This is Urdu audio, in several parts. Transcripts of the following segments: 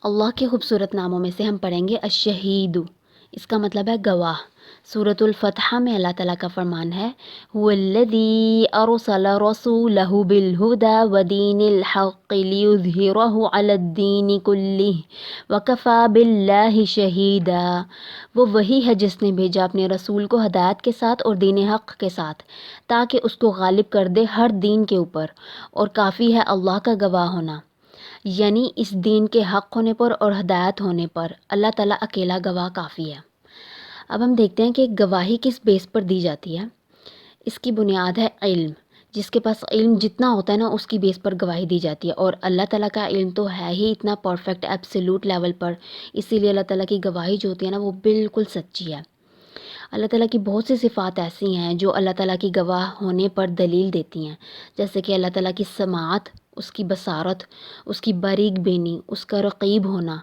اللہ کے خوبصورت ناموں میں سے ہم پڑھیں گے الشہید، اس کا مطلب ہے گواہ۔ سورۃ الفتح میں اللہ تعالیٰ کا فرمان ہے هو الذی ارسل رسولہ بالہدی ودین الحق لیظہرہ علی الدین کلہ وکفی باللہ شہیدا۔ وہ وہی ہے جس نے بھیجا اپنے رسول کو ہدایت کے ساتھ اور دین حق کے ساتھ تاکہ اس کو غالب کر دے ہر دین کے اوپر، اور کافی ہے اللہ کا گواہ ہونا۔ یعنی اس دین کے حق ہونے پر اور ہدایت ہونے پر اللہ تعالیٰ اکیلا گواہ کافی ہے۔ اب ہم دیکھتے ہیں کہ گواہی کس بیس پر دی جاتی ہے۔ اس کی بنیاد ہے علم۔ جس کے پاس علم جتنا ہوتا ہے نا، اس کی بیس پر گواہی دی جاتی ہے، اور اللہ تعالیٰ کا علم تو ہے ہی اتنا پرفیکٹ ایبسولوٹ لیول پر، اسی لیے اللہ تعالیٰ کی گواہی جو ہوتی ہے نا وہ بالکل سچی ہے۔ اللہ تعالیٰ کی بہت سی صفات ایسی ہیں جو اللہ تعالیٰ کی گواہ ہونے پر دلیل دیتی ہیں، جیسے کہ اللہ تعالیٰ کی سماعت، اس کی بصارت، اس کی باریک بینی، اس کا رقیب ہونا،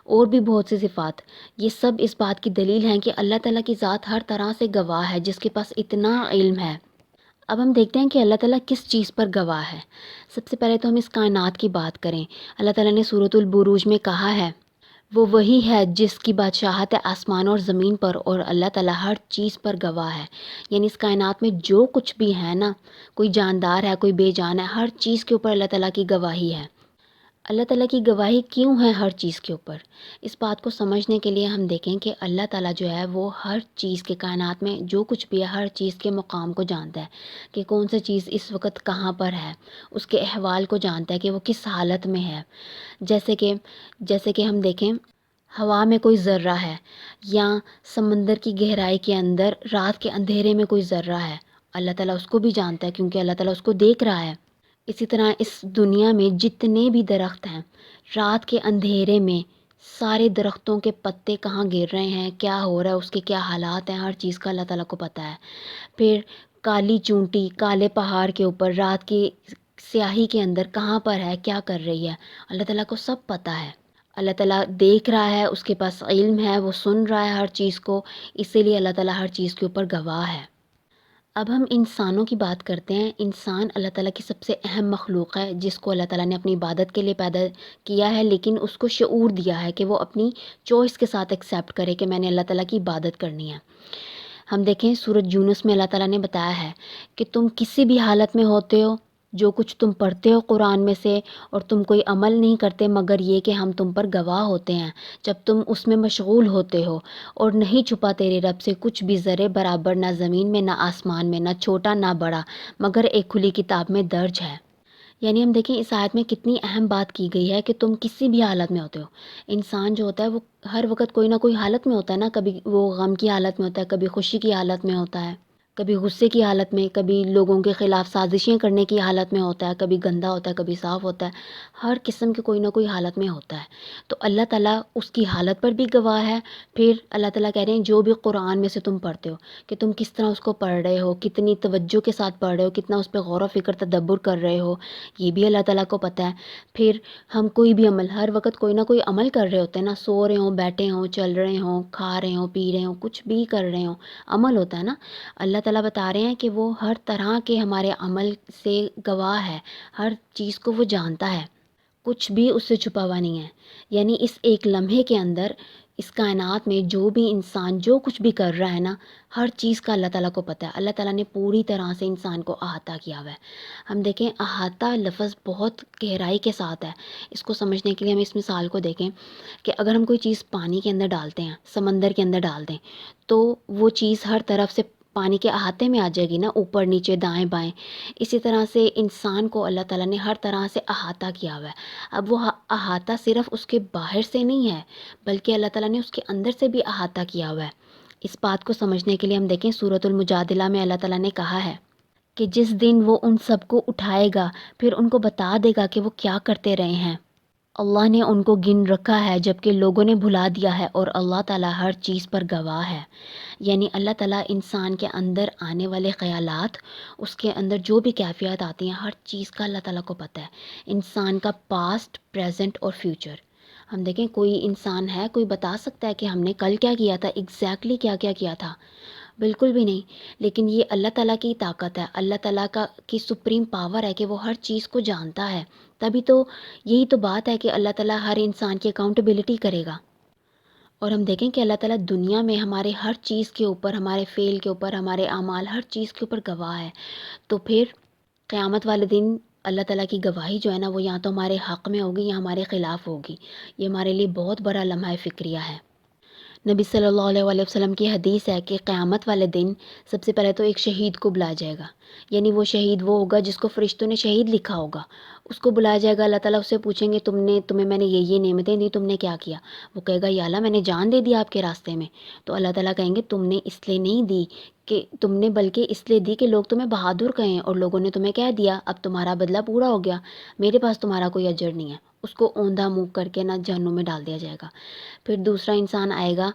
اور بھی بہت سی صفات۔ یہ سب اس بات کی دلیل ہیں کہ اللہ تعالیٰ کی ذات ہر طرح سے گواہ ہے، جس کے پاس اتنا علم ہے۔ اب ہم دیکھتے ہیں کہ اللہ تعالیٰ کس چیز پر گواہ ہے۔ سب سے پہلے تو ہم اس کائنات کی بات کریں۔ اللہ تعالیٰ نے سورۃ البروج میں کہا ہے وہ وہی ہے جس کی بادشاہت ہے آسمان اور زمین پر، اور اللہ تعالیٰ ہر چیز پر گواہ ہے۔ یعنی اس کائنات میں جو کچھ بھی ہے نا، کوئی جاندار ہے، کوئی بے جان ہے، ہر چیز کے اوپر اللہ تعالیٰ کی گواہی ہے۔ اللہ تعالیٰ کی گواہی کیوں ہے ہر چیز کے اوپر؟ اس بات کو سمجھنے کے لیے ہم دیکھیں کہ اللہ تعالیٰ جو ہے وہ ہر چیز کے کائنات میں جو کچھ بھی ہے ہر چیز کے مقام کو جانتا ہے کہ کون سی چیز اس وقت کہاں پر ہے، اس کے احوال کو جانتا ہے کہ وہ کس حالت میں ہے۔ جیسے کہ ہم دیکھیں ہوا میں کوئی ذرہ ہے، یا سمندر کی گہرائی کے اندر رات کے اندھیرے میں کوئی ذرہ ہے، اللہ تعالیٰ اس کو بھی جانتا ہے کیونکہ اللہ تعالیٰ اس کو دیکھ رہا ہے۔ اسی طرح اس دنیا میں جتنے بھی درخت ہیں، رات کے اندھیرے میں سارے درختوں کے پتے کہاں گر رہے ہیں، کیا ہو رہا ہے، اس کے کیا حالات ہیں، ہر چیز کا اللہ تعالیٰ کو پتہ ہے۔ پھر کالی چونٹی کالے پہاڑ کے اوپر رات کی سیاہی کے اندر کہاں پر ہے، کیا کر رہی ہے، اللہ تعالیٰ کو سب پتہ ہے۔ اللہ تعالیٰ دیکھ رہا ہے، اس کے پاس علم ہے، وہ سن رہا ہے ہر چیز کو، اسی لیے اللہ تعالیٰ ہر چیز کے اوپر گواہ ہے۔ اب ہم انسانوں کی بات کرتے ہیں۔ انسان اللہ تعالیٰ کی سب سے اہم مخلوق ہے، جس کو اللہ تعالیٰ نے اپنی عبادت کے لیے پیدا کیا ہے، لیکن اس کو شعور دیا ہے کہ وہ اپنی چوائس کے ساتھ ایکسیپٹ کرے کہ میں نے اللہ تعالیٰ کی عبادت کرنی ہے۔ ہم دیکھیں سورۃ یونس میں اللہ تعالیٰ نے بتایا ہے کہ تم کسی بھی حالت میں ہوتے ہو، جو کچھ تم پڑھتے ہو قرآن میں سے اور تم کوئی عمل نہیں کرتے مگر یہ کہ ہم تم پر گواہ ہوتے ہیں جب تم اس میں مشغول ہوتے ہو، اور نہیں چھپا تیرے رب سے کچھ بھی ذرے برابر، نہ زمین میں نہ آسمان میں، نہ چھوٹا نہ بڑا، مگر ایک کھلی کتاب میں درج ہے۔ یعنی ہم دیکھیں اس آیت میں کتنی اہم بات کی گئی ہے کہ تم کسی بھی حالت میں ہوتے ہو۔ انسان جو ہوتا ہے وہ ہر وقت کوئی نہ کوئی حالت میں ہوتا ہے نا، کبھی وہ غم کی حالت میں ہوتا ہے، کبھی خوشی کی حالت میں ہوتا ہے، کبھی غصے کی حالت میں، کبھی لوگوں کے خلاف سازشیں کرنے کی حالت میں ہوتا ہے، کبھی گندا ہوتا ہے، کبھی صاف ہوتا ہے، ہر قسم کے کوئی نہ کوئی حالت میں ہوتا ہے۔ تو اللہ تعالیٰ اس کی حالت پر بھی گواہ ہے۔ پھر اللہ تعالیٰ کہہ رہے ہیں جو بھی قرآن میں سے تم پڑھتے ہو کہ تم کس طرح اس کو پڑھ رہے ہو، کتنی توجہ کے ساتھ پڑھ رہے ہو، کتنا اس پہ غور و فکر تدبر کر رہے ہو، یہ بھی اللہ تعالیٰ کو پتہ ہے۔ پھر ہم کوئی بھی عمل، ہر وقت کوئی نہ کوئی عمل کر رہے ہوتے ہیں نا، سو رہے ہوں، بیٹھے ہوں، چل رہے ہوں، کھا رہے ہوں، پی رہے ہوں، کچھ بھی کر رہے ہوں، عمل ہوتا ہے نا۔ اللہ تعالیٰ بتا رہے ہیں کہ وہ ہر طرح کے ہمارے عمل سے گواہ ہے، ہر چیز کو وہ جانتا ہے، کچھ بھی اس سے چھپا ہوا نہیں ہے۔ یعنی اس ایک لمحے کے اندر اس کائنات میں جو بھی انسان جو کچھ بھی کر رہا ہے نا، ہر چیز کا اللہ تعالیٰ کو پتہ ہے۔ اللہ تعالیٰ نے پوری طرح سے انسان کو احاطہ کیا ہوا ہے۔ ہم دیکھیں احاطہ لفظ بہت گہرائی کے ساتھ ہے۔ اس کو سمجھنے کے لیے ہم اس مثال کو دیکھیں کہ اگر ہم کوئی چیز پانی کے اندر ڈالتے ہیں، سمندر کے اندر ڈال دیں، تو وہ چیز ہر طرف سے پانی کے احاطے میں آ جائے گی نا، اوپر نیچے دائیں بائیں۔ اسی طرح سے انسان کو اللہ تعالیٰ نے ہر طرح سے احاطہ کیا ہوا ہے۔ اب وہ احاطہ صرف اس کے باہر سے نہیں ہے، بلکہ اللہ تعالیٰ نے اس کے اندر سے بھی احاطہ کیا ہوا ہے۔ اس بات کو سمجھنے کے لیے ہم دیکھیں سورۃ المجادلہ میں اللہ تعالیٰ نے کہا ہے کہ جس دن وہ ان سب کو اٹھائے گا، پھر ان کو بتا دے گا کہ وہ کیا کرتے رہے ہیں۔ اللہ نے ان کو گن رکھا ہے جبکہ لوگوں نے بھلا دیا ہے، اور اللہ تعالیٰ ہر چیز پر گواہ ہے۔ یعنی اللہ تعالیٰ انسان کے اندر آنے والے خیالات، اس کے اندر جو بھی کیفیات آتی ہیں، ہر چیز کا اللہ تعالیٰ کو پتہ ہے۔ انسان کا پاسٹ، پریزنٹ اور فیوچر۔ ہم دیکھیں کوئی انسان ہے، کوئی بتا سکتا ہے کہ ہم نے کل کیا کیا تھا، ایگزیکٹلی کیا کیا کیا تھا؟ بالکل بھی نہیں، لیکن یہ اللہ تعالیٰ کی طاقت ہے، اللہ تعالیٰ کی سپریم پاور ہے کہ وہ ہر چیز کو جانتا ہے، تبھی تو یہی تو بات ہے کہ اللہ تعالیٰ ہر انسان کی اکاؤنٹیبلٹی کرے گا۔ اور ہم دیکھیں کہ اللہ تعالیٰ دنیا میں ہمارے ہر چیز کے اوپر، ہمارے فعل کے اوپر، ہمارے اعمال، ہر چیز کے اوپر گواہ ہے، تو پھر قیامت والے دن اللہ تعالیٰ کی گواہی جو ہے نا وہ یا تو ہمارے حق میں ہوگی یا ہمارے خلاف ہوگی۔ یہ ہمارے لیے بہت بڑا لمحہ فکریہ ہے۔ نبی صلی اللہ علیہ وآلہ وسلم کی حدیث ہے کہ قیامت والے دن سب سے پہلے تو ایک شہید کو بلایا جائے گا، یعنی وہ شہید وہ ہوگا جس کو فرشتوں نے شہید لکھا ہوگا، اس کو بلایا جائے گا۔ اللہ تعالیٰ اس سے پوچھیں گے تمہیں میں نے یہ نعمتیں دی، تم نے کیا کیا؟ وہ کہے گا یا اللہ میں نے جان دے دی آپ کے راستے میں۔ تو اللہ تعالیٰ کہیں گے تم نے اس لیے نہیں دی کہ تم نے، بلکہ اس لیے دی کہ لوگ تمہیں بہادر کہیں اور لوگوں نے تمہیں کہہ دیا اب تمہارا بدلہ پورا ہو گیا، میرے پاس تمہارا کوئی اجر نہیں ہے۔ اس کو اوندھا منہ کر کے نہ جہنم میں ڈال دیا جائے گا۔ پھر دوسرا انسان آئے گا،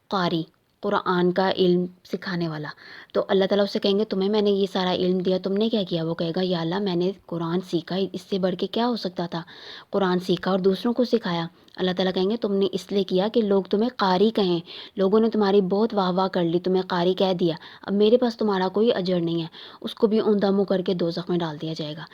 قاری، قرآن کا علم سکھانے والا، تو اللہ تعالیٰ اسے کہیں گے تمہیں میں نے یہ سارا علم دیا، تم نے کیا کیا؟ وہ کہے گا یا اللہ میں نے قرآن سیکھا، اس سے بڑھ کے کیا ہو سکتا تھا، قرآن سیکھا اور دوسروں کو سکھایا۔ اللہ تعالیٰ کہیں گے تم نے اس لیے کیا کہ لوگ تمہیں قاری کہیں، لوگوں نے تمہاری بہت واہ واہ کر لی، تمہیں قاری کہہ دیا، اب میرے پاس تمہارا کوئی اجر نہیں ہے۔ اس کو بھی اوندھا منہ کر کے دوزخ میں ڈال دیا جائے گا۔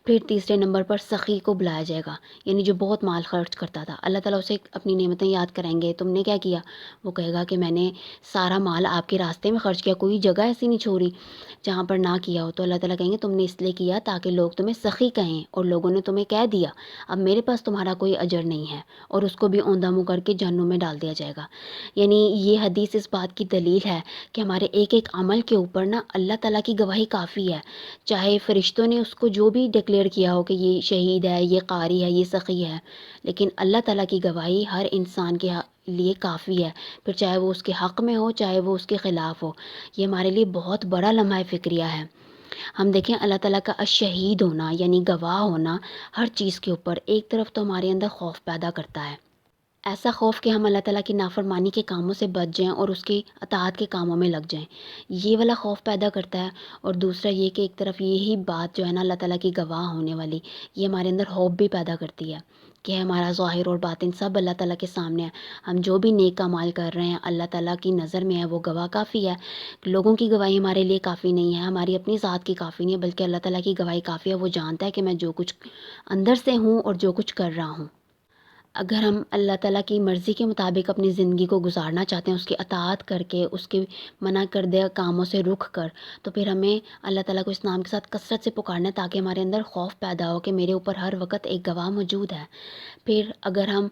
پھر تیسرے نمبر پر سخی کو بلایا جائے گا، یعنی جو بہت مال خرچ کرتا تھا۔ اللہ تعالیٰ اسے اپنی نعمتیں یاد کریں گے، تم نے کیا کیا؟ وہ کہے گا کہ میں نے سارا مال آپ کے راستے میں خرچ کیا، کوئی جگہ ایسی نہیں چھوڑی جہاں پر نہ کیا ہو۔ تو اللہ تعالیٰ کہیں گے تم نے اس لیے کیا تاکہ لوگ تمہیں سخی کہیں، اور لوگوں نے تمہیں کہہ دیا اب میرے پاس تمہارا کوئی اجر نہیں ہے، اور اس کو بھی اوندھا منہ کر کے جہنم میں ڈال دیا جائے گا۔ یعنی یہ حدیث اس بات کی دلیل ہے کہ ہمارے ایک ایک عمل کے اوپر نا اللہ تعالیٰ کی گواہی کافی ہے، چاہے فرشتوں نے اس کو جو بھی ڈکلیئر کیا ہو کہ یہ شہید ہے، یہ قاری ہے، یہ سخی ہے، لیکن اللہ تعالیٰ کی گواہی ہر انسان کے لیے کافی ہے، پھر چاہے وہ اس کے حق میں ہو چاہے وہ اس کے خلاف ہو۔ یہ ہمارے لیے بہت بڑا لمحہ فکریہ ہے۔ ہم دیکھیں اللہ تعالیٰ کا الشہید ہونا یعنی گواہ ہونا ہر چیز کے اوپر ایک طرف تو ہمارے اندر خوف پیدا کرتا ہے، ایسا خوف کہ ہم اللہ تعالیٰ کی نافرمانی کے کاموں سے بچ جائیں اور اس کی اطاعت کے کاموں میں لگ جائیں، یہ والا خوف پیدا کرتا ہے۔ اور دوسرا یہ کہ ایک طرف یہی بات جو ہے نا اللہ تعالیٰ کی گواہ ہونے والی، یہ ہمارے اندر خوف بھی پیدا کرتی ہے کہ ہمارا ظاہر اور باطن سب اللہ تعالیٰ کے سامنے ہے، ہم جو بھی نیک اعمال کر رہے ہیں اللہ تعالیٰ کی نظر میں ہے وہ گواہ کافی ہے۔ لوگوں کی گواہی ہمارے لیے کافی نہیں ہے، ہماری اپنی ذات کی کافی نہیں ہے، بلکہ اللہ تعالیٰ کی گواہی کافی ہے۔ وہ جانتا ہے کہ میں جو کچھ اندر سے ہوں اور جو کچھ کر رہا ہوں۔ اگر ہم اللہ تعالیٰ کی مرضی کے مطابق اپنی زندگی کو گزارنا چاہتے ہیں، اس کی اطاعت کر کے، اس کے منع کردہ کاموں سے رک کر، تو پھر ہمیں اللہ تعالیٰ کو اس نام کے ساتھ کثرت سے پکارنا ہے تاکہ ہمارے اندر خوف پیدا ہو کہ میرے اوپر ہر وقت ایک گواہ موجود ہے۔ پھر اگر ہم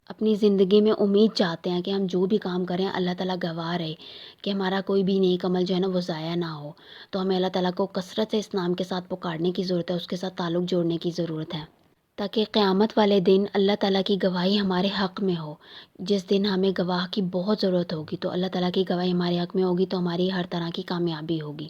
اپنی زندگی میں امید چاہتے ہیں کہ ہم جو بھی کام کریں اللہ تعالیٰ گواہ رہے کہ ہمارا کوئی بھی نیک عمل جو ہے نا وہ ضائع نہ ہو، تو ہمیں اللہ تعالیٰ کو کثرت سے اس نام کے ساتھ پکارنے کی ضرورت ہے، اس کے ساتھ تعلق جوڑنے کی ضرورت ہے، تاکہ قیامت والے دن اللہ تعالیٰ کی گواہی ہمارے حق میں ہو۔ جس دن ہمیں گواہ کی بہت ضرورت ہوگی تو اللہ تعالیٰ کی گواہی ہمارے حق میں ہوگی، تو ہماری ہر طرح کی کامیابی ہوگی۔